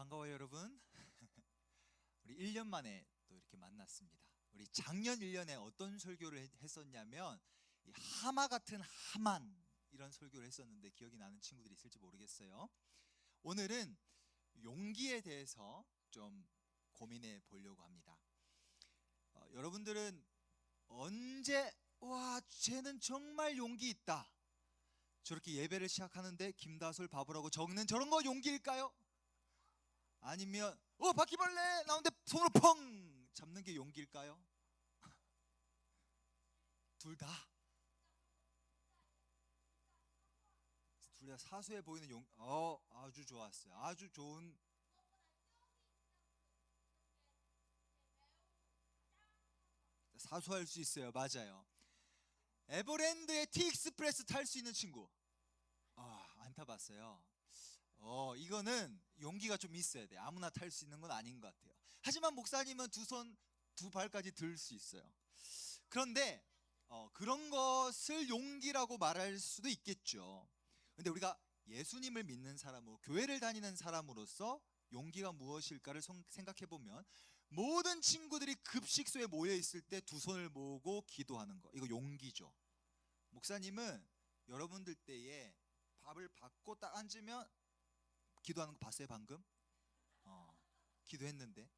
반가워요, 여러분. 우리 1년 만에 또 이렇게 만났습니다. 우리 작년 1년에 어떤 설교를 했었냐면 이 하마 같은 하만 이런 설교를 했었는데 기억이 나는 친구들이 있을지 모르겠어요. 오늘은 용기에 대해서 좀 고민해 보려고 합니다. 여러분들은 언제 와 쟤는 정말 용기 있다, 저렇게 예배를 시작하는데 김다솔 바보라고 적는 저런 거 용기일까요? 아니면 바퀴벌레 나오는데 손으로 펑 잡는 게 용기일까요? 둘 다. 둘 다 사소해 보이는 아주 좋았어요. 아주 좋은. 사소할 수 있어요. 맞아요. 에버랜드의 티익스프레스 탈 수 있는 친구. 안 타봤어요. 이거는 용기가 좀 있어야 돼. 아무나 탈 수 있는 건 아닌 것 같아요. 하지만 목사님은 두 손, 두 발까지 들 수 있어요. 그런데 그런 것을 용기라고 말할 수도 있겠죠. 근데 우리가 예수님을 믿는 사람으로, 교회를 다니는 사람으로서 용기가 무엇일까를 생각해 보면, 모든 친구들이 급식소에 모여 있을 때 두 손을 모으고 기도하는 거, 이거 용기죠. 목사님은 여러분들 때에 밥을 받고 딱 앉으면 기도하는 거 봤어요? 방금 기도했는데,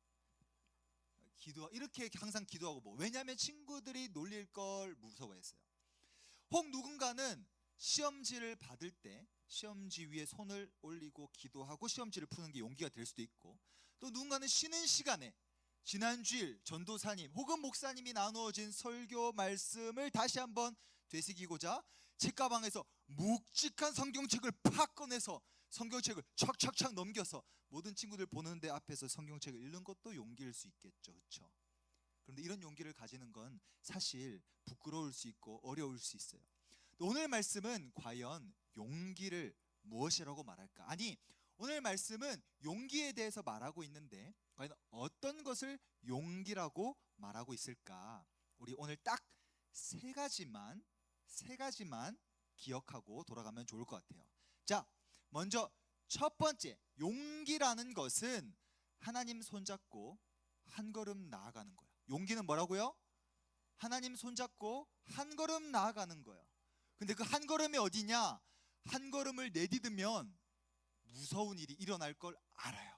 이렇게 항상 기도하고, 왜냐하면 친구들이 놀릴 걸 무서워했어요. 혹 누군가는 시험지를 받을 때 시험지 위에 손을 올리고 기도하고 시험지를 푸는 게 용기가 될 수도 있고, 또 누군가는 쉬는 시간에 지난 주일 전도사님 혹은 목사님이 나누어진 설교 말씀을 다시 한번 되새기고자 책가방에서 묵직한 성경책을 팍 꺼내서 성경책을 촥촥촥 넘겨서 모든 친구들 보는데 앞에서 성경책을 읽는 것도 용기일 수 있겠죠. 그렇죠? 그런데 이런 용기를 가지는 건 사실 부끄러울 수 있고 어려울 수 있어요. 오늘 말씀은 과연 용기를 무엇이라고 말할까? 아니, 오늘 말씀은 용기에 대해서 말하고 있는데 과연 어떤 것을 용기라고 말하고 있을까? 우리 오늘 딱 세 가지만 기억하고 돌아가면 좋을 것 같아요. 자, 먼저 첫 번째, 용기라는 것은 하나님 손잡고 한 걸음 나아가는 거예요. 용기는 뭐라고요? 하나님 손잡고 한 걸음 나아가는 거예요. 근데 그 한 걸음이 어디냐? 한 걸음을 내디디면 무서운 일이 일어날 걸 알아요.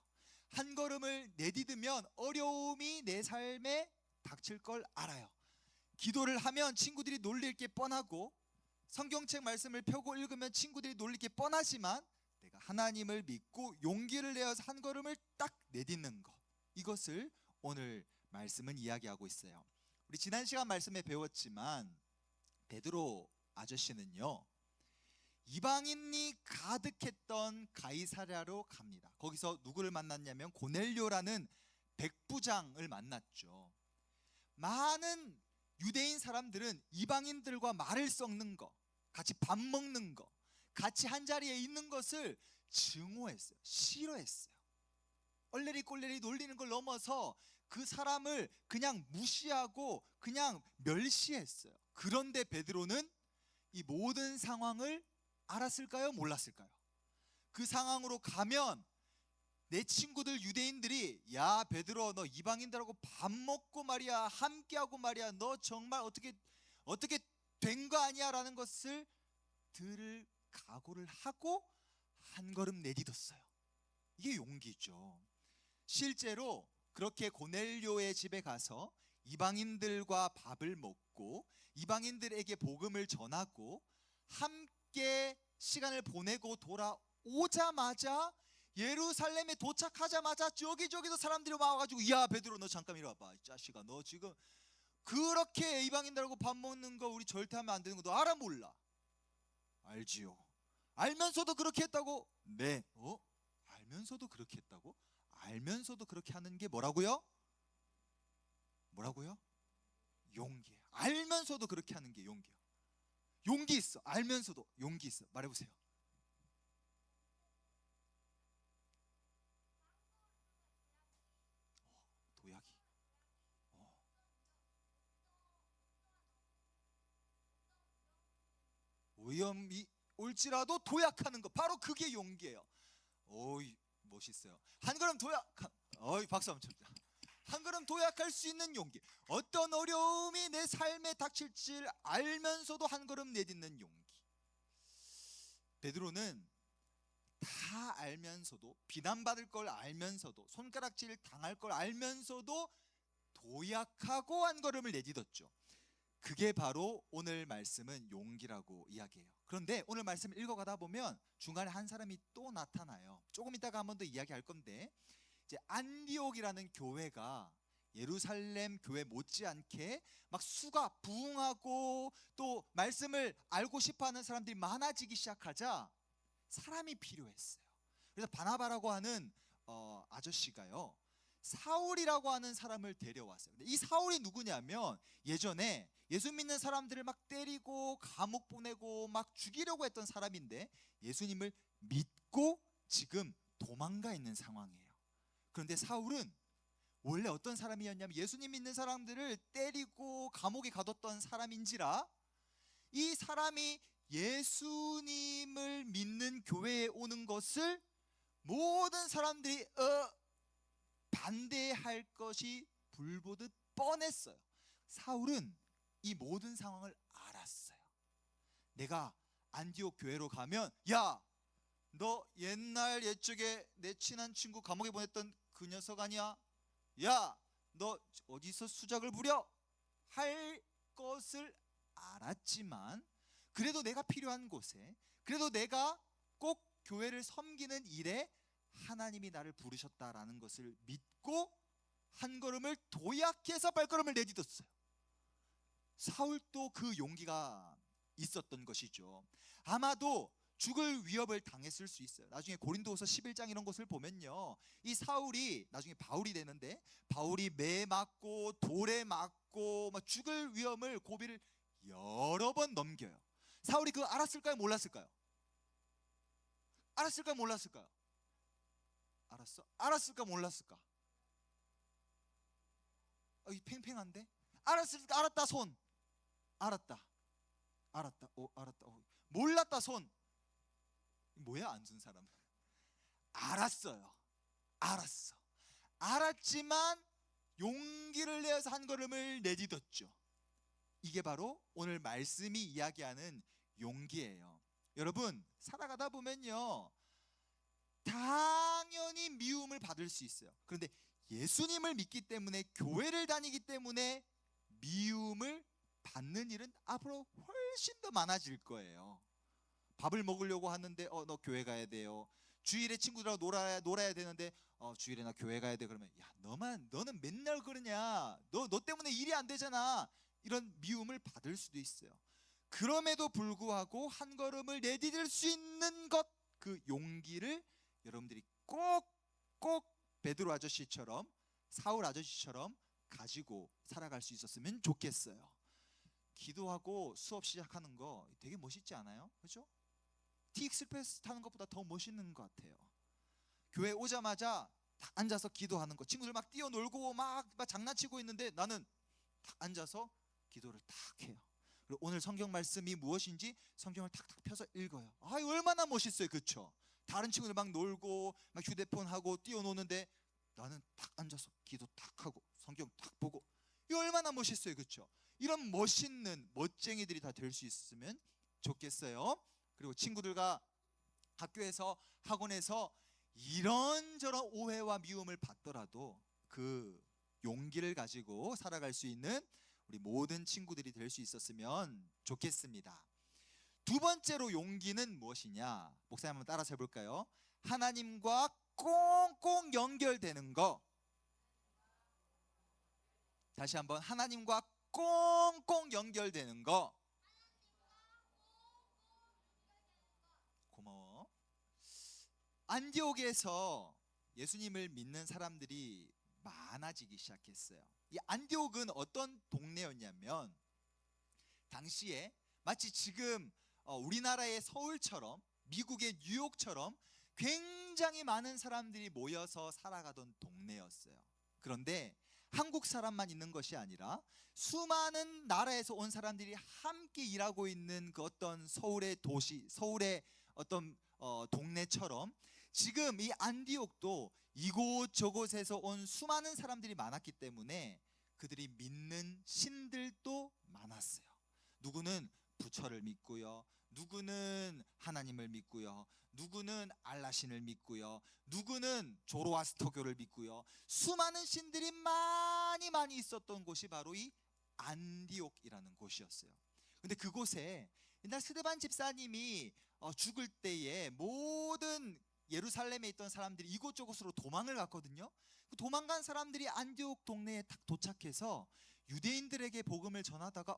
한 걸음을 내디디면 어려움이 내 삶에 닥칠 걸 알아요. 기도를 하면 친구들이 놀릴 게 뻔하고, 성경책 말씀을 펴고 읽으면 친구들이 놀릴 게 뻔하지만, 내가 하나님을 믿고 용기를 내어서 한 걸음을 딱 내딛는 것, 이것을 오늘 말씀은 이야기하고 있어요. 우리 지난 시간 말씀에 배웠지만 베드로 아저씨는요, 이방인이 가득했던 가이사랴로 갑니다. 거기서 누구를 만났냐면 고넬료라는 백부장을 만났죠. 많은 유대인 사람들은 이방인들과 말을 섞는 거, 같이 밥 먹는 거, 같이 한 자리에 있는 것을 증오했어요. 싫어했어요. 얼레리 꼴레리 놀리는 걸 넘어서 그 사람을 그냥 무시하고 그냥 멸시했어요. 그런데 베드로는 이 모든 상황을 알았을까요? 몰랐을까요? 그 상황으로 가면 내 친구들 유대인들이, 야 베드로, 너 이방인들하고 밥 먹고 말이야, 함께하고 말이야, 너 정말 어떻게 된 거 아니야 라는 것을 들을 각오를 하고 한 걸음 내딛었어요. 이게 용기죠. 실제로 그렇게 고넬료의 집에 가서 이방인들과 밥을 먹고 이방인들에게 복음을 전하고 함께 시간을 보내고 돌아오자마자, 예루살렘에 도착하자마자 저기저기서 사람들이 와가지고, 야 베드로, 너 잠깐 이리 와봐. 이 자식아, 너 지금 그렇게 이방인들하고 밥 먹는 거 우리 절대 하면 안 되는 거 너 알아 몰라? 알지요. 알면서도 그렇게 했다고? 네. 알면서도 그렇게 했다고? 알면서도 그렇게 하는 게 뭐라고요? 뭐라고요? 용기예요. 알면서도 그렇게 하는 게 용기예요. 용기 있어. 알면서도 용기 있어. 말해보세요. 도약이. 위험이 올지라도 도약하는 거, 바로 그게 용기예요. 멋있어요. 한 걸음 도약. 박수 한번 칩니다. 한 걸음 도약할 수 있는 용기. 어떤 어려움이 내 삶에 닥칠지 알면서도 한 걸음 내딛는 용기. 베드로는 다 알면서도, 비난받을 걸 알면서도, 손가락질 당할 걸 알면서도 도약하고 한 걸음을 내딛었죠. 그게 바로 오늘 말씀은 용기라고 이야기해요. 그런데 오늘 말씀을 읽어가다 보면 중간에 한 사람이 또 나타나요. 조금 이따가 한 번 더 이야기할 건데, 이제 안디옥이라는 교회가 예루살렘 교회 못지않게 막 수가 부흥하고 또 말씀을 알고 싶어하는 사람들이 많아지기 시작하자 사람이 필요했어요. 그래서 바나바라고 하는 아저씨가요, 사울이라고 하는 사람을 데려왔어요. 근데 이 사울이 누구냐면 예전에 예수 믿는 사람들을 막 때리고 감옥 보내고 막 죽이려고 했던 사람인데 예수님을 믿고 지금 도망가 있는 상황이에요. 그런데 사울은 원래 어떤 사람이었냐면 예수님 믿는 사람들을 때리고 감옥에 가뒀던 사람인지라 이 사람이 예수님을 믿는 교회에 오는 것을 모든 사람들이 반대할 것이 불보듯 뻔했어요. 사울은 이 모든 상황을 알았어요. 내가 안디옥 교회로 가면, 야, 너 옛날 옛적에 내 친한 친구 감옥에 보냈던 그 녀석 아니야? 야, 너 어디서 수작을 부려? 할 것을 알았지만 그래도 내가 필요한 곳에, 그래도 내가 꼭 교회를 섬기는 일에 하나님이 나를 부르셨다라는 것을 믿고 한 걸음을 도약해서 발걸음을 내딛었어요. 사울도 그 용기가 있었던 것이죠. 아마도 죽을 위협을 당했을 수 있어요. 나중에 고린도후서 11장 이런 것을 보면요, 이 사울이 나중에 바울이 되는데 바울이 매 맞고 돌에 맞고 막 죽을 위험을, 고비를 여러 번 넘겨요. 사울이 그거 알았을까요? 몰랐을까요? 알았을까요? 몰랐을까요? 알았어? 알았을까? 몰랐을까? 이 팽팽한데? 알았을까? 알았다 손. 알았다. 알았다. 알았다. 몰랐다 손. 뭐야 앉은 사람? 알았어요. 알았어. 알았지만 용기를 내어서 한 걸음을 내딛었죠. 이게 바로 오늘 말씀이 이야기하는 용기예요. 여러분, 살아가다 보면요, 당연히 미움을 받을 수 있어요. 그런데 예수님을 믿기 때문에, 교회를 다니기 때문에 미움을 받는 일은 앞으로 훨씬 더 많아질 거예요. 밥을 먹으려고 하는데 너 교회 가야 돼요. 주일에 친구들하고 놀아야 되는데 주일에 나 교회 가야 돼. 그러면 야, 너는 맨날 그러냐, 너 때문에 일이 안 되잖아. 이런 미움을 받을 수도 있어요. 그럼에도 불구하고 한 걸음을 내디딜 수 있는 것, 그 용기를 여러분들이 꼭 베드로 아저씨처럼, 사울 아저씨처럼 가지고 살아갈 수 있었으면 좋겠어요. 기도하고 수업 시작하는 거 되게 멋있지 않아요? 그렇죠? TX프레스 타는 것보다 더 멋있는 것 같아요. 교회 오자마자 딱 앉아서 기도하는 거, 친구들 막 뛰어놀고 막 장난치고 있는데 나는 딱 앉아서 기도를 딱 해요. 그리고 오늘 성경 말씀이 무엇인지 성경을 탁탁 펴서 읽어요. 얼마나 멋있어요. 그렇죠? 다른 친구들 막 놀고 막 휴대폰 하고 뛰어노는데 나는 딱 앉아서 기도 딱 하고 성경 딱 보고, 이 얼마나 멋있어요. 그렇죠? 이런 멋있는 멋쟁이들이 다 될 수 있으면 좋겠어요. 그리고 친구들과 학교에서, 학원에서 이런저런 오해와 미움을 받더라도 그 용기를 가지고 살아갈 수 있는 우리 모든 친구들이 될 수 있었으면 좋겠습니다. 두 번째로 용기는 무엇이냐? 목사님 한번 따라서 해볼까요? 하나님과 꽁꽁 연결되는 거. 다시 한번, 하나님과 꽁꽁 연결되는 거. 고마워. 안디옥에서 예수님을 믿는 사람들이 많아지기 시작했어요. 이 안디옥은 어떤 동네였냐면 당시에 마치 지금 우리나라의 서울처럼, 미국의 뉴욕처럼 굉장히 많은 사람들이 모여서 살아가던 동네였어요. 그런데 한국 사람만 있는 것이 아니라 수많은 나라에서 온 사람들이 함께 일하고 있는 그 어떤 서울의 도시, 서울의 어떤 동네처럼 지금 이 안디옥도 이곳저곳에서 온 수많은 사람들이 많았기 때문에 그들이 믿는 신들도 많았어요. 누구는 부처를 믿고요, 누구는 하나님을 믿고요, 누구는 알라신을 믿고요, 누구는 조로아스터교를 믿고요. 수많은 신들이 많이 있었던 곳이 바로 이 안디옥이라는 곳이었어요. 근데 그곳에 옛날 스데반 집사님이 죽을 때에 모든 예루살렘에 있던 사람들이 이곳저곳으로 도망을 갔거든요. 그 도망간 사람들이 안디옥 동네에 딱 도착해서 유대인들에게 복음을 전하다가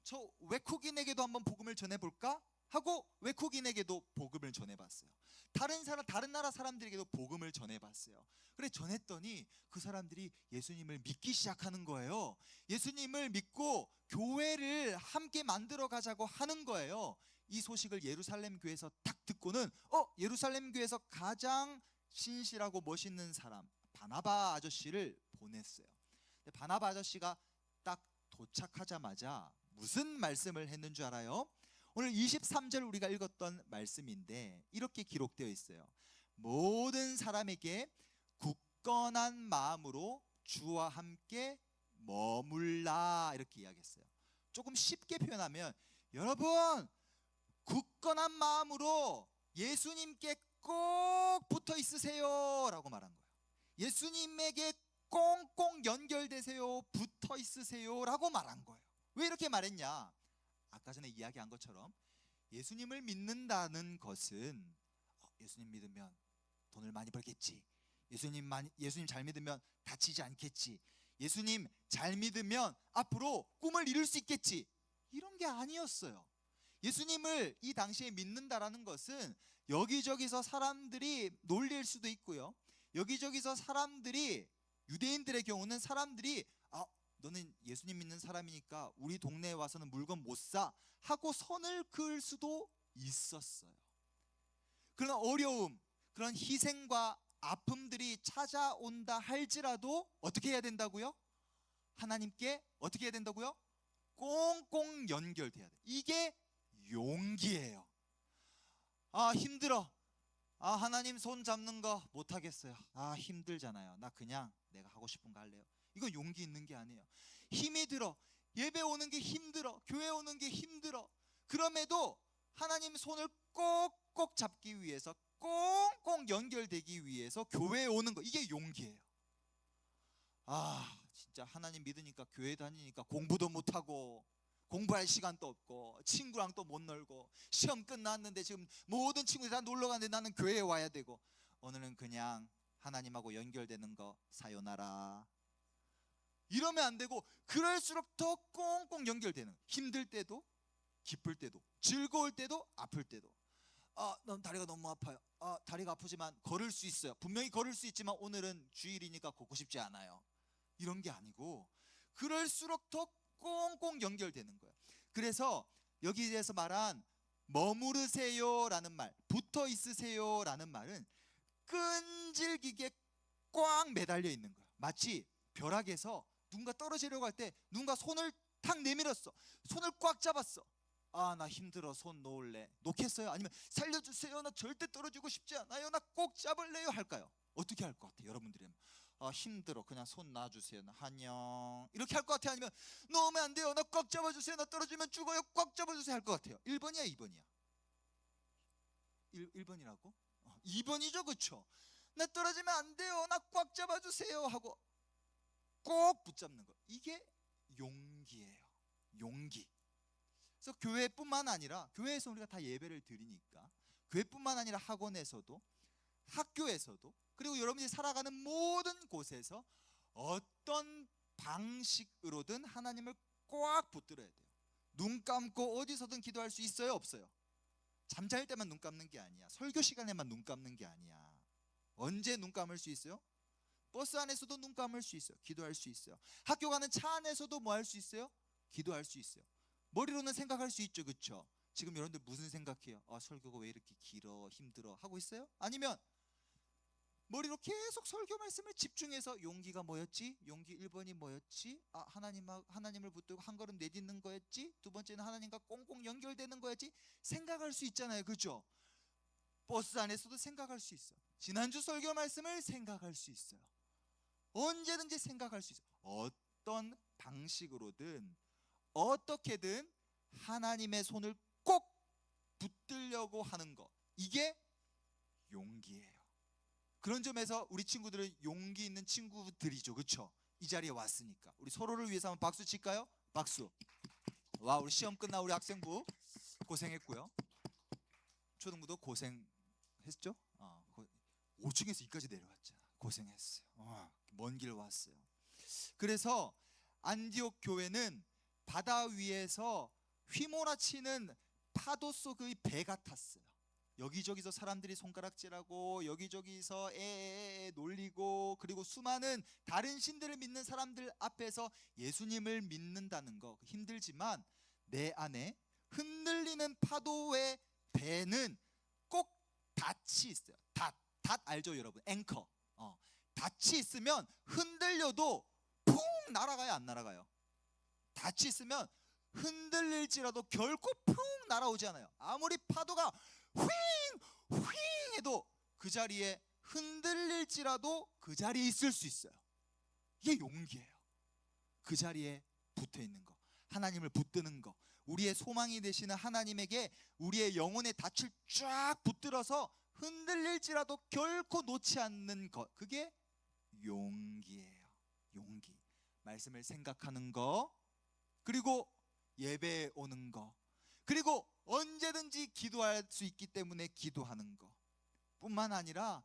저 외국인에게도 한번 복음을 전해볼까? 하고 외국인에게도 복음을 전해봤어요. 다른 나라 사람들에게도 복음을 전해봤어요. 그래 전했더니 그 사람들이 예수님을 믿기 시작하는 거예요. 예수님을 믿고 교회를 함께 만들어 가자고 하는 거예요. 이 소식을 예루살렘 교회에서 딱 듣고는 예루살렘 교회에서 가장 신실하고 멋있는 사람 바나바 아저씨를 보냈어요. 근데 바나바 아저씨가 딱 도착하자마자 무슨 말씀을 했는 줄 알아요? 오늘 23절 우리가 읽었던 말씀인데 이렇게 기록되어 있어요. 모든 사람에게 굳건한 마음으로 주와 함께 머물라, 이렇게 이야기했어요. 조금 쉽게 표현하면 여러분 굳건한 마음으로 예수님께 꼭 붙어 있으세요 라고 말한 거예요. 예수님에게 꽁꽁 연결되세요, 붙어 있으세요 라고 말한 거예요. 왜 이렇게 말했냐? 아까 전에 이야기한 것처럼 예수님을 믿는다는 것은 예수님 믿으면 돈을 많이 벌겠지, 예수님 잘 믿으면 다치지 않겠지, 예수님 잘 믿으면 앞으로 꿈을 이룰 수 있겠지, 이런 게 아니었어요. 예수님을 이 당시에 믿는다라는 것은 여기저기서 사람들이 놀릴 수도 있고요, 여기저기서 사람들이, 유대인들의 경우는 사람들이 너는 예수님 믿는 사람이니까 우리 동네에 와서는 물건 못 사 하고 선을 그을 수도 있었어요. 그런 어려움, 그런 희생과 아픔들이 찾아온다 할지라도 어떻게 해야 된다고요? 하나님께 어떻게 해야 된다고요? 꽁꽁 연결돼야 돼. 이게 용기예요. 힘들어. 하나님 손 잡는 거 못하겠어요. 힘들잖아요. 나 그냥 내가 하고 싶은 거 할래요. 이거 용기 있는 게 아니에요. 힘이 들어. 예배 오는 게 힘들어. 교회 오는 게 힘들어. 그럼에도 하나님 손을 꼭꼭 잡기 위해서, 꽁꽁 연결되기 위해서 교회에 오는 거, 이게 용기예요. 진짜 하나님 믿으니까 교회 다니니까 공부도 못하고 공부할 시간도 없고 친구랑 또 못 놀고 시험 끝났는데 지금 모든 친구들이 다 놀러 가는데 나는 교회에 와야 되고, 오늘은 그냥 하나님하고 연결되는 거 사요나라, 이러면 안 되고, 그럴수록 더 꽁꽁 연결되는, 힘들 때도 기쁠 때도 즐거울 때도 아플 때도. 넌 다리가 너무 아파요. 다리가 아프지만 걸을 수 있어요. 분명히 걸을 수 있지만 오늘은 주일이니까 걷고 싶지 않아요. 이런 게 아니고 그럴수록 더 꽁꽁 연결되는 거예요. 그래서 여기에서 말한 머무르세요라는 말, 붙어 있으세요라는 말은 끈질기게 꽉 매달려 있는 거예요. 마치 벼락에서 누군가 떨어지려고 할 때 누군가 손을 탁 내밀었어. 손을 꽉 잡았어. 나 힘들어, 손 놓을래. 놓겠어요? 아니면 살려주세요, 나 절대 떨어지고 싶지 않아요, 나 꼭 잡을래요 할까요? 어떻게 할 것 같아요? 여러분들이 힘들어, 그냥 손 놔주세요, 나 안녕, 이렇게 할 것 같아요? 아니면 놓으면 안 돼요, 나 꽉 잡아주세요, 나 떨어지면 죽어요, 꽉 잡아주세요 할 것 같아요? 1번이야 2번이야? 1번이라고? 2번이죠, 그쵸? 나 떨어지면 안 돼요, 나 꽉 잡아주세요 하고 꼭 붙잡는 거, 이게 용기예요. 용기. 그래서 교회뿐만 아니라, 교회에서 우리가 다 예배를 드리니까 교회뿐만 아니라 학원에서도, 학교에서도, 그리고 여러분이 살아가는 모든 곳에서 어떤 방식으로든 하나님을 꽉 붙들어야 돼요. 눈 감고 어디서든 기도할 수 있어요, 없어요? 잠잘 때만 눈 감는 게 아니야. 설교 시간에만 눈 감는 게 아니야. 언제 눈 감을 수 있어요? 버스 안에서도 눈 감을 수 있어요. 기도할 수 있어요. 학교 가는 차 안에서도 뭐 할 수 있어요? 기도할 수 있어요. 머리로는 생각할 수 있죠, 그렇죠? 지금 여러분들 무슨 생각해요? 설교가 왜 이렇게 길어, 힘들어 하고 있어요? 아니면 머리로 계속 설교 말씀을 집중해서 용기가 뭐였지? 용기 1번이 뭐였지? 하나님을 붙들고 한 걸음 내딛는 거였지? 두 번째는 하나님과 꽁꽁 연결되는 거였지? 생각할 수 있잖아요, 그렇죠? 버스 안에서도 생각할 수 있어. 지난주 설교 말씀을 생각할 수 있어요. 언제든지 생각할 수 있어요. 어떤 방식으로든 어떻게든 하나님의 손을 꼭 붙들려고 하는 거, 이게 용기예요. 그런 점에서 우리 친구들은 용기 있는 친구들이죠. 그렇죠? 이 자리에 왔으니까 우리 서로를 위해서 한번 박수 칠까요? 박수. 와, 우리 시험 끝나 우리 학생부 고생했고요. 초등부도 고생했죠? 5층에서 2까지 내려왔잖아. 고생했어요. 먼 길 왔어요. 그래서 안디옥 교회는 바다 위에서 휘몰아치는 파도 속의 배 같았어요. 여기저기서 사람들이 손가락질하고 여기저기서 에에에 놀리고, 그리고 수많은 다른 신들을 믿는 사람들 앞에서 예수님을 믿는다는 거 힘들지만 내 안에 흔들리는 파도의 배는 꼭 닻이 있어요. 닷 알죠 여러분? 앵커. 닻이 있으면 흔들려도 풍 날아가요, 안 날아가요? 닻이 있으면 흔들릴지라도 결코 풍 날아오지 않아요. 아무리 파도가 휘잉 해도 그 자리에 흔들릴지라도 그 자리에 있을 수 있어요. 이게 용기예요. 그 자리에 붙어 있는 거, 하나님을 붙드는 거, 우리의 소망이 되시는 하나님에게 우리의 영혼의 닻을 쫙 붙들어서 흔들릴지라도 결코 놓지 않는 것, 그게 용기예요. 용기. 말씀을 생각하는 거, 그리고 예배에 오는 거, 그리고 언제든지 기도할 수 있기 때문에 기도하는 거 뿐만 아니라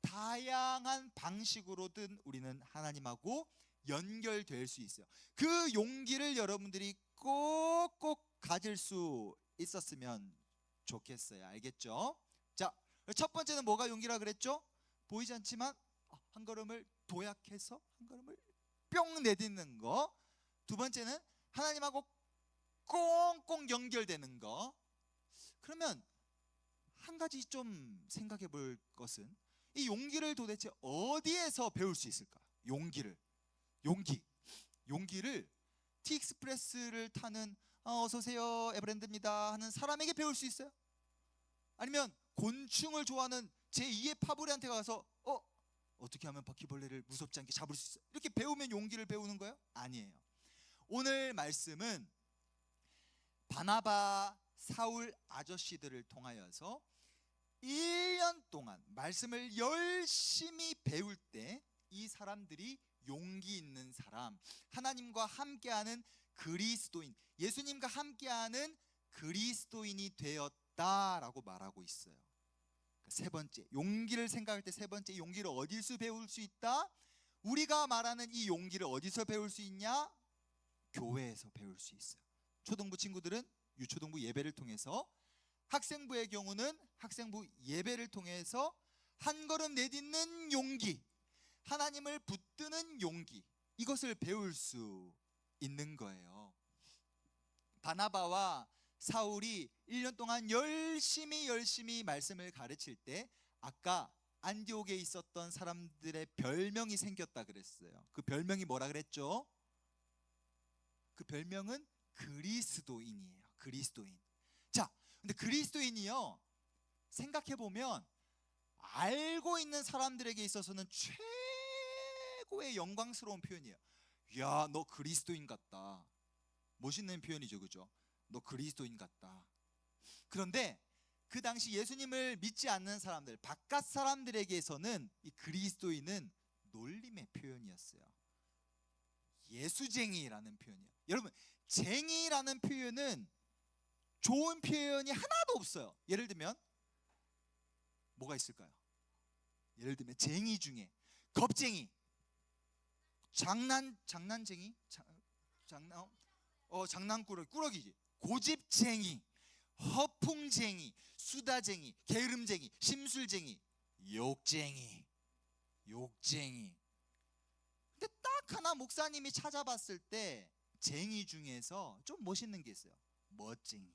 다양한 방식으로든 우리는 하나님하고 연결될 수 있어요. 그 용기를 여러분들이 꼭꼭 가질 수 있었으면 좋겠어요. 알겠죠? 자, 첫 번째는 뭐가 용기라 그랬죠? 보이지 않지만 한 걸음을 도약해서 한 걸음을 뿅 내딛는 거. 두 번째는 하나님하고 꽁꽁 연결되는 거. 그러면 한 가지 좀 생각해 볼 것은, 이 용기를 도대체 어디에서 배울 수 있을까? 용기를 티익스프레스를 타는 어서 오세요 에브랜드입니다 하는 사람에게 배울 수 있어요? 아니면 곤충을 좋아하는 제2의 파브레한테 가서 어떻게 하면 바퀴벌레를 무섭지 않게 잡을 수 있어요? 이렇게 배우면 용기를 배우는 거예요? 아니에요. 오늘 말씀은 바나바, 사울 아저씨들을 통하여서 1년 동안 말씀을 열심히 배울 때 이 사람들이 용기 있는 사람, 하나님과 함께하는 그리스도인, 예수님과 함께하는 그리스도인이 되었다라고 말하고 있어요. 세 번째, 용기를 생각할 때 세 번째, 용기를 어디서 배울 수 있다? 우리가 말하는 이 용기를 어디서 배울 수 있냐? 교회에서 배울 수 있어요. 초등부 친구들은 유초등부 예배를 통해서, 학생부의 경우는 학생부 예배를 통해서 한 걸음 내딛는 용기, 하나님을 붙드는 용기, 이것을 배울 수 있는 거예요. 바나바와 사울이 1년 동안 열심히 말씀을 가르칠 때 아까 안디옥에 있었던 사람들의 별명이 생겼다 그랬어요. 그 별명이 뭐라 그랬죠? 그 별명은 그리스도인이에요. 그리스도인. 자, 근데 그리스도인이요, 생각해보면 알고 있는 사람들에게 있어서는 최고의 영광스러운 표현이에요. 야, 너 그리스도인 같다. 멋있는 표현이죠, 그죠? 너 그리스도인 같다. 그런데 그 당시 예수님을 믿지 않는 사람들, 바깥 사람들에게서는 이 그리스도인은 놀림의 표현이었어요. 예수쟁이라는 표현이에요. 여러분, 쟁이라는 표현은 좋은 표현이 하나도 없어요. 예를 들면 뭐가 있을까요? 예를 들면 쟁이 중에 겁쟁이, 장난쟁이, 장난꾸러기지. 고집쟁이, 허풍쟁이, 수다쟁이, 게으름쟁이, 심술쟁이, 욕쟁이. 근데 딱 하나 목사님이 찾아봤을 때 쟁이 중에서 좀 멋있는 게 있어요. 멋쟁이.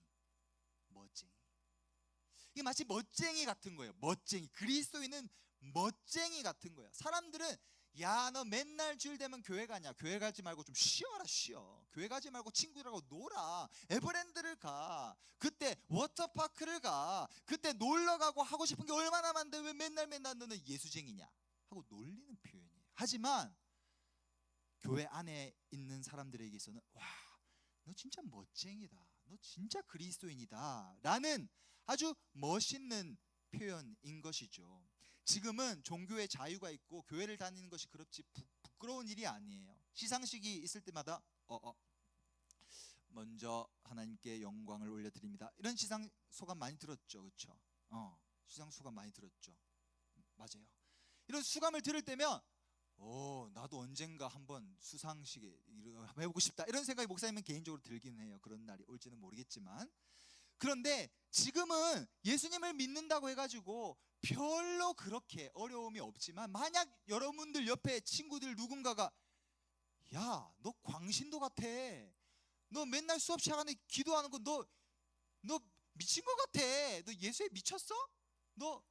이게 마치 멋쟁이 같은 거예요. 멋쟁이. 그리스도인은 멋쟁이 같은 거예요. 사람들은 야, 너 맨날 주일 되면 교회 가냐? 교회 가지 말고 좀 쉬어라, 쉬어. 교회 가지 말고 친구들하고 놀아. 에버랜드를 가. 그때 워터파크를 가. 그때 놀러 가고 하고 싶은 게 얼마나 많은데 왜 맨날 너는 예수쟁이냐? 하고 놀리는 표현이에요. 하지만 교회 안에 있는 사람들에게서는 와, 너 진짜 멋쟁이다. 너 진짜 그리스도인이다. 라는 아주 멋있는 표현인 것이죠. 지금은 종교의 자유가 있고 교회를 다니는 것이 그렇지 부끄러운 일이 아니에요. 시상식이 있을 때마다 먼저 하나님께 영광을 올려드립니다. 이런 시상 소감 많이 들었죠, 그렇죠? 시상 소감 많이 들었죠. 맞아요. 이런 수감을 들을 때면 나도 언젠가 한번 수상식에 한번 해보고 싶다 이런 생각이 목사님은 개인적으로 들긴 해요. 그런 날이 올지는 모르겠지만, 그런데 지금은 예수님을 믿는다고 해가지고 별로 그렇게 어려움이 없지만, 만약 여러분들 옆에 친구들 누군가가 야, 너 광신도 같아, 너 맨날 수업 시간에 기도하는 거 너 미친 것 같아, 너 예수에 미쳤어? 너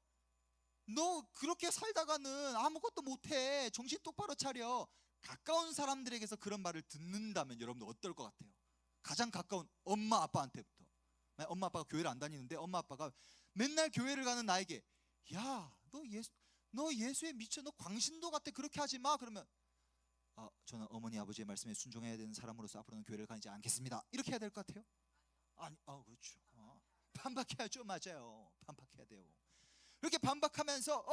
그렇게 살다가는 아무것도 못해, 정신 똑바로 차려. 가까운 사람들에게서 그런 말을 듣는다면 여러분들 어떨 것 같아요? 가장 가까운 엄마 아빠한테부터. 엄마 아빠가 교회를 안 다니는데 엄마 아빠가 맨날 교회를 가는 나에게 야, 너 예수에 미쳐, 너 광신도 같아, 그렇게 하지 마. 그러면 저는 어머니 아버지의 말씀에 순종해야 되는 사람으로서 앞으로는 교회를 가지 않겠습니다, 이렇게 해야 될 것 같아요? 아니, 그렇죠. 반박해야죠. 맞아요. 반박해야 돼요. 그렇게 반박하면서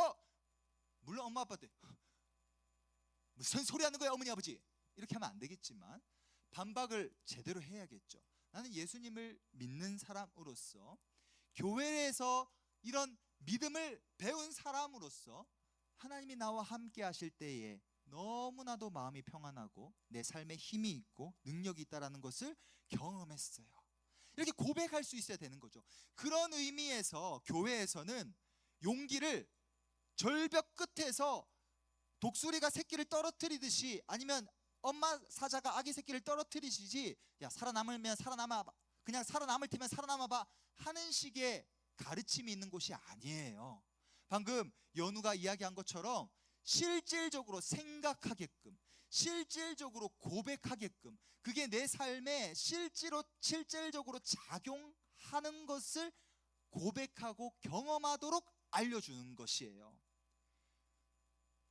물론 엄마 아빠한테 무슨 소리 하는 거야 어머니 아버지, 이렇게 하면 안 되겠지만 반박을 제대로 해야겠죠. 나는 예수님을 믿는 사람으로서, 교회에서 이런 믿음을 배운 사람으로서 하나님이 나와 함께 하실 때에 너무나도 마음이 평안하고 내 삶에 힘이 있고 능력이 있다는 것을 경험했어요. 이렇게 고백할 수 있어야 되는 거죠. 그런 의미에서 교회에서는 용기를 절벽 끝에서 독수리가 새끼를 떨어뜨리듯이, 아니면 엄마 사자가 아기 새끼를 떨어뜨리시지, 야, 살아남으면 살아남아, 그냥 살아남을 테면 살아남아봐 하는 식의 가르침이 있는 곳이 아니에요. 방금 연우가 이야기한 것처럼 실질적으로 생각하게끔, 실질적으로 고백하게끔, 그게 내 삶에 실질적으로 작용하는 것을 고백하고 경험하도록 알려주는 것이에요.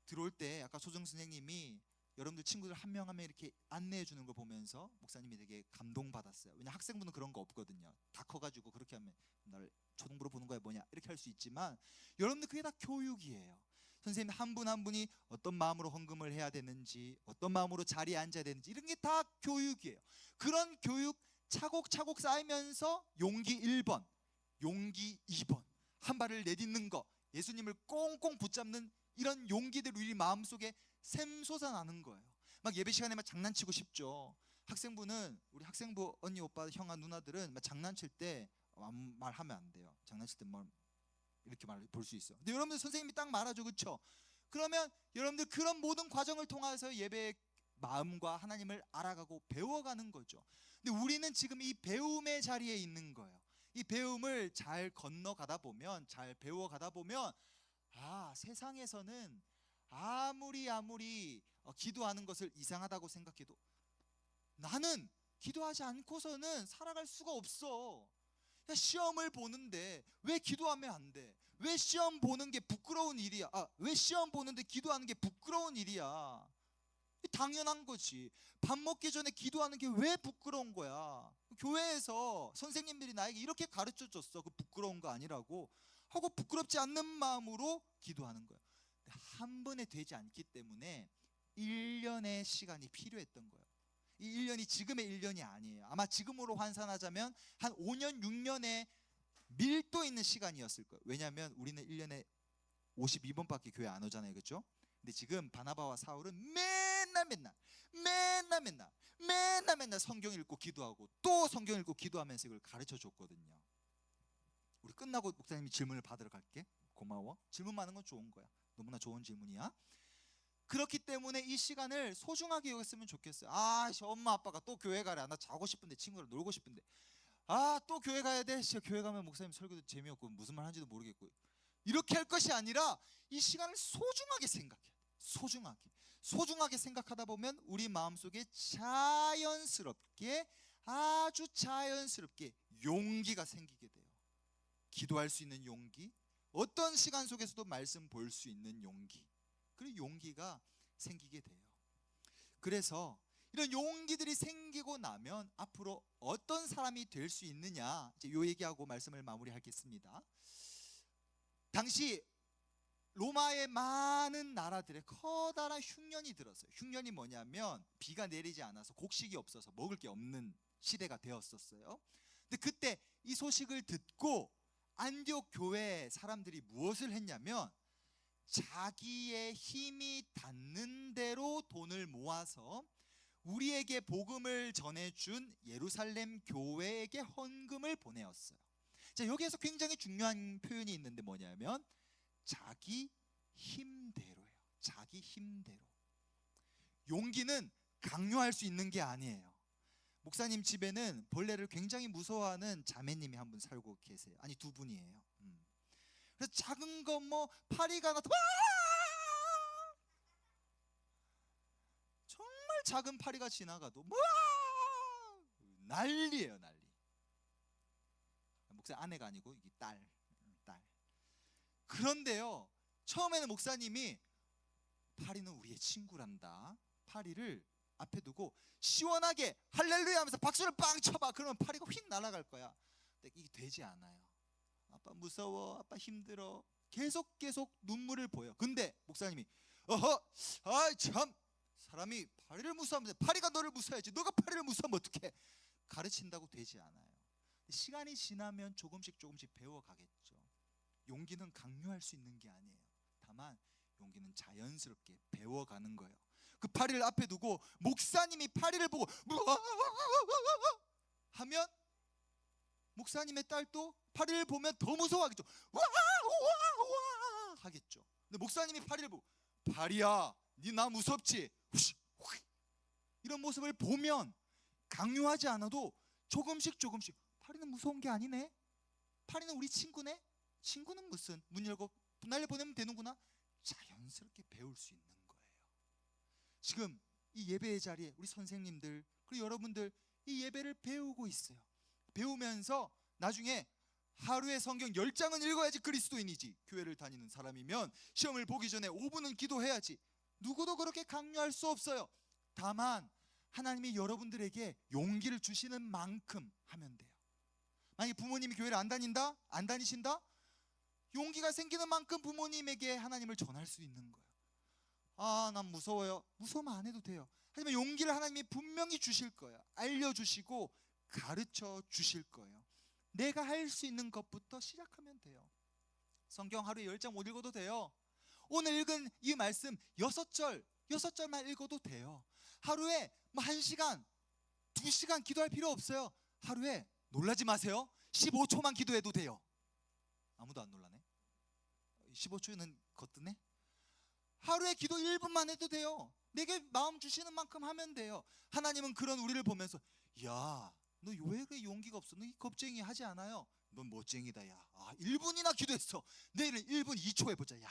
들어올 때 아까 소정 선생님이 여러분들 친구들 한 명 한 명 이렇게 안내해 주는 걸 보면서 목사님이 되게 감동받았어요. 왜냐, 학생분은 그런 거 없거든요. 다 커가지고 그렇게 하면 날 초등부로 보는 거야 뭐냐 이렇게 할 수 있지만, 여러분들 그게 다 교육이에요. 선생님 한 분 한 분이 어떤 마음으로 헌금을 해야 되는지, 어떤 마음으로 자리에 앉아야 되는지, 이런 게 다 교육이에요. 그런 교육 차곡차곡 쌓이면서 용기 1번, 용기 2번, 한 발을 내딛는 거, 예수님을 꽁꽁 붙잡는 이런 용기들 우리 마음속에 샘솟아나는 거예요. 막 예배 시간에 막 장난치고 싶죠. 학생부는, 우리 학생부 언니 오빠 형아 누나들은 막 장난칠 때 말하면 안 돼요. 장난칠 때 뭐 이렇게 말 볼 수 있어. 근데 여러분들 선생님이 딱 말하죠, 그렇죠? 그러면 여러분들 그런 모든 과정을 통해서 예배의 마음과 하나님을 알아가고 배워가는 거죠. 근데 우리는 지금 이 배움의 자리에 있는 거예요. 이 배움을 잘 건너가다 보면, 잘 배워가다 보면, 세상에서는 아무리 기도하는 것을 이상하다고 생각해도 나는 기도하지 않고서는 살아갈 수가 없어. 시험을 보는데 왜 기도하면 안 돼? 왜 시험 보는 게 부끄러운 일이야? 왜 시험 보는데 기도하는 게 부끄러운 일이야? 당연한 거지. 밥 먹기 전에 기도하는 게 왜 부끄러운 거야? 교회에서 선생님들이 나에게 이렇게 가르쳐 줬어. 그 부끄러운 거 아니라고 하고 부끄럽지 않는 마음으로 기도하는 거야. 한 번에 되지 않기 때문에 1년의 시간이 필요했던 거예요. 이 1년이 지금의 1년이 아니에요. 아마 지금으로 환산하자면 한 5년, 6년의 밀도 있는 시간이었을 거예요. 왜냐하면 우리는 1년에 52번밖에 교회 안 오잖아요, 그렇죠? 근데 지금 바나바와 사울은 맨날 성경 읽고 기도하고 또 성경 읽고 기도하면서 이걸 가르쳐 줬거든요. 우리 끝나고 목사님이 질문을 받으러 갈게. 고마워. 질문 많은 건 좋은 거야. 너무나 좋은 질문이야. 그렇기 때문에 이 시간을 소중하게 여겼으면 좋겠어요. 엄마 아빠가 또 교회 가래. 나 자고 싶은데, 친구랑 놀고 싶은데, 또 교회 가야 돼. 교회 가면 목사님 설교도 재미없고 무슨 말 하는지도 모르겠고, 이렇게 할 것이 아니라 이 시간을 소중하게 생각해야 돼. 소중하게 생각하다 보면 우리 마음속에 자연스럽게, 아주 자연스럽게 용기가 생기게 돼요. 기도할 수 있는 용기, 어떤 시간 속에서도 말씀 볼 수 있는 용기, 그리고 용기가 생기게 돼요. 그래서 이런 용기들이 생기고 나면 앞으로 어떤 사람이 될 수 있느냐, 이제 요 얘기하고 말씀을 마무리하겠습니다. 당시 로마의 많은 나라들의 커다란 흉년이 들었어요. 흉년이 뭐냐면 비가 내리지 않아서 곡식이 없어서 먹을 게 없는 시대가 되었었어요. 근데 그때 이 소식을 듣고 안디옥 교회 사람들이 무엇을 했냐면 자기의 힘이 닿는 대로 돈을 모아서 우리에게 복음을 전해준 예루살렘 교회에게 헌금을 보내었어요. 자, 여기에서 굉장히 중요한 표현이 있는데 뭐냐면 자기 힘대로예요. 자기 힘대로. 용기는 강요할 수 있는 게 아니에요. 목사님 집에는 벌레를 굉장히 무서워하는 자매님이 한 분 살고 계세요. 아니, 두 분이에요. 그래서 작은 거 뭐 파리가 나타, 정말 작은 파리가 지나가도 난리예요, 난리. 목사 아내가 아니고 이게 딸. 그런데요, 처음에는 목사님이 파리는 우리의 친구란다, 파리를 앞에 두고 시원하게 할렐루야 하면서 박수를 빵 쳐봐. 그러면 파리가 휙 날아갈 거야. 근데 이게 되지 않아요. 아빠 무서워, 아빠 힘들어, 계속 눈물을 보여. 근데 목사님이 아이 참, 사람이 파리를 무서워하면 파리가 너를 무서워야지, 너가 파리를 무서워하면 어떡해. 가르친다고 되지 않아요. 시간이 지나면 조금씩 배워가겠죠. 용기는 강요할 수 있는 게 아니에요. 다만 용기는 자연스럽게 배워가는 거예요. 그 파리를 앞에 두고 목사님이 파리를 보고 하면 목사님의 딸도 파리를 보면 더 무서워하겠죠. 하겠죠. 근데 목사님이 파리를 보고 파리야, 니 나 무섭지? 이런 모습을 보면 강요하지 않아도 조금씩 파리는 무서운 게 아니네, 파리는 우리 친구네, 친구는 무슨, 문 열고 날려보내면 되는구나, 자연스럽게 배울 수 있는 거예요. 지금 이 예배의 자리에 우리 선생님들 그리고 여러분들 이 예배를 배우고 있어요. 배우면서 나중에 하루에 성경 10장은 읽어야지 그리스도인이지, 교회를 다니는 사람이면 시험을 보기 전에 5분은 기도해야지, 누구도 그렇게 강요할 수 없어요. 다만 하나님이 여러분들에게 용기를 주시는 만큼 하면 돼요. 만약에 부모님이 교회를 안 다니신다? 용기가 생기는 만큼 부모님에게 하나님을 전할 수 있는 거예요. 난 무서워요. 무서우면 안 해도 돼요. 하지만 용기를 하나님이 분명히 주실 거예요. 알려주시고 가르쳐 주실 거예요. 내가 할 수 있는 것부터 시작하면 돼요. 성경 하루에 10장 못 읽어도 돼요. 오늘 읽은 이 말씀 6절만 읽어도 돼요. 하루에 뭐 1시간, 2시간 기도할 필요 없어요. 하루에, 놀라지 마세요, 15초만 기도해도 돼요. 아무도 안 놀라네. 15초는 거뜬해. 하루에 기도 1분만 해도 돼요. 내게 마음 주시는 만큼 하면 돼요. 하나님은 그런 우리를 보면서 야, 너 왜 그렇게 용기가 없어? 너 이 겁쟁이 하지 않아요? 넌 멋쟁이다. 야, 1분이나 기도했어. 내일은 1분 2초 해보자. 야,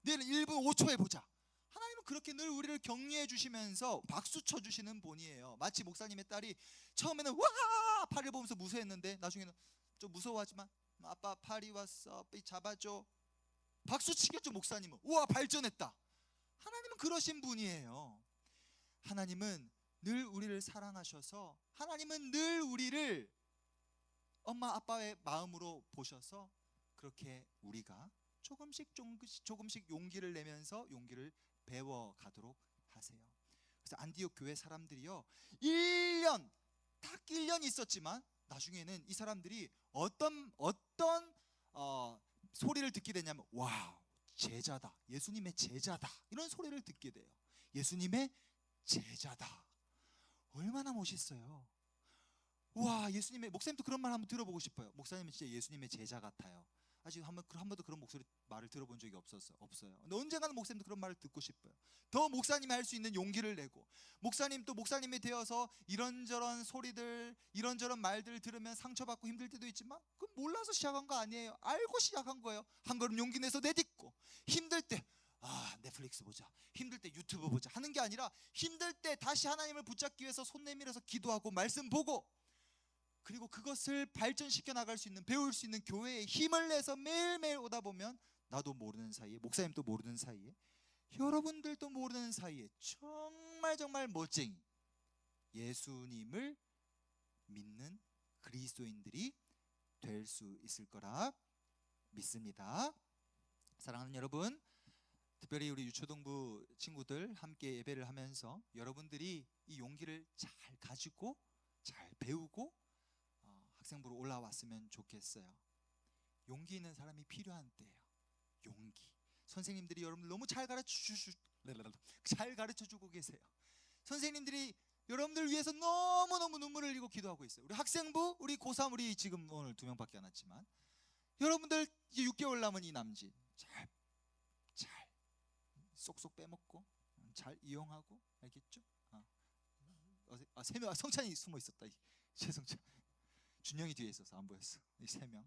내일은 1분 5초 해보자. 하나님은 그렇게 늘 우리를 격려해 주시면서 박수 쳐 주시는 분이에요. 마치 목사님의 딸이 처음에는 와 파리를 보면서 무서워했는데 나중에는 좀 무서워하지만 아빠 파리 왔어, 잡아줘, 박수 치겠죠. 목사님은 우와 발전했다. 하나님은 그러신 분이에요. 하나님은 늘 우리를 사랑하셔서 하나님은 늘 우리를 엄마 아빠의 마음으로 보셔서 그렇게 우리가 조금씩 용기를 내면서 용기를 배워가도록 하세요. 그래서 안디옥 교회 사람들이요, 1년 딱 1년 있었지만 나중에는 이 사람들이 어떤 소리를 듣게 되냐면 와, 제자다, 예수님의 제자다, 이런 소리를 듣게 돼요. 예수님의 제자다. 얼마나 멋있어요. 와, 예수님의, 목사님도 그런 말 한번 들어보고 싶어요. 목사님은 진짜 예수님의 제자 같아요. 아직 한 번도 그런 말을 들어본 적이 없어요. 근데 언젠가는 목사님도 그런 말을 듣고 싶어요. 더 목사님이 할 수 있는 용기를 내고, 목사님 또 목사님이 되어서 이런저런 소리들, 이런저런 말들을 들으면 상처받고 힘들 때도 있지만 그건 몰라서 시작한 거 아니에요. 알고 시작한 거예요. 한 걸음 용기 내서 내딛고, 힘들 때 내 넷플릭스 보자, 힘들 때 유튜브 보자 하는 게 아니라 힘들 때 다시 하나님을 붙잡기 위해서 손 내밀어서 기도하고 말씀 보고, 그리고 그것을 발전시켜 나갈 수 있는, 배울 수 있는 교회에 힘을 내서 매일매일 오다 보면 나도 모르는 사이에, 목사님도 모르는 사이에, 여러분들도 모르는 사이에 정말 멋쟁이 예수님을 믿는 그리스도인들이 될 수 있을 거라 믿습니다. 사랑하는 여러분, 특별히 우리 유초동부 친구들 함께 예배를 하면서 여러분들이 이 용기를 잘 가지고 잘 배우고 학생부로 올라왔으면 좋겠어요. 용기 있는 사람이 필요한 때예요. 용기. 선생님들이 여러분들 너무 잘 가르쳐주고 계세요. 선생님들이 여러분들 위해서 너무너무 눈물을 흘리고 기도하고 있어요. 우리 학생부, 우리 고3, 우리 지금 오늘 2명밖에 안 왔지만 여러분들 이제 6개월 남은 이 남짓 잘 쏙쏙 빼먹고 잘 이용하고, 알겠죠? 3명, 성찬이 숨어 있었다. 최성찬, 준영이 뒤에 있어서 안 보였어. 이 3명.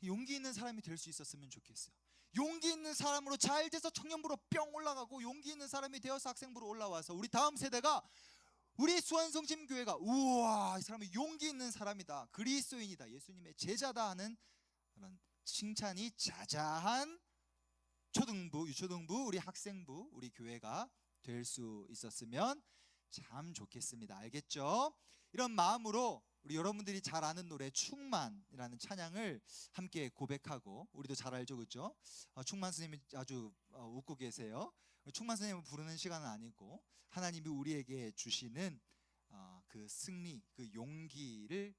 용기 있는 사람이 될 수 있었으면 좋겠어요. 용기 있는 사람으로 잘 돼서 청년부로 뿅 올라가고, 용기 있는 사람이 되어서 학생부로 올라와서 우리 다음 세대가, 우리 수원성심교회가 우와, 이 사람은 용기 있는 사람이다, 그리스도인이다, 예수님의 제자다 하는 그런 칭찬이 자자한 초등부, 유초등부, 우리 학생부, 우리 교회가 될 수 있었으면 참 좋겠습니다. 알겠죠? 이런 마음으로 우리 여러분들이 잘 아는 노래 충만이라는 찬양을 함께 고백하고, 우리도 잘 알죠, 그렇죠? 충만 스님이 아주 웃고 계세요. 충만 스님을 부르는 시간은 아니고 하나님이 우리에게 주시는 그 승리, 그 용기를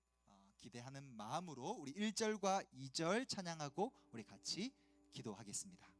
기대하는 마음으로 우리 1절과 2절 찬양하고 우리 같이 기도하겠습니다.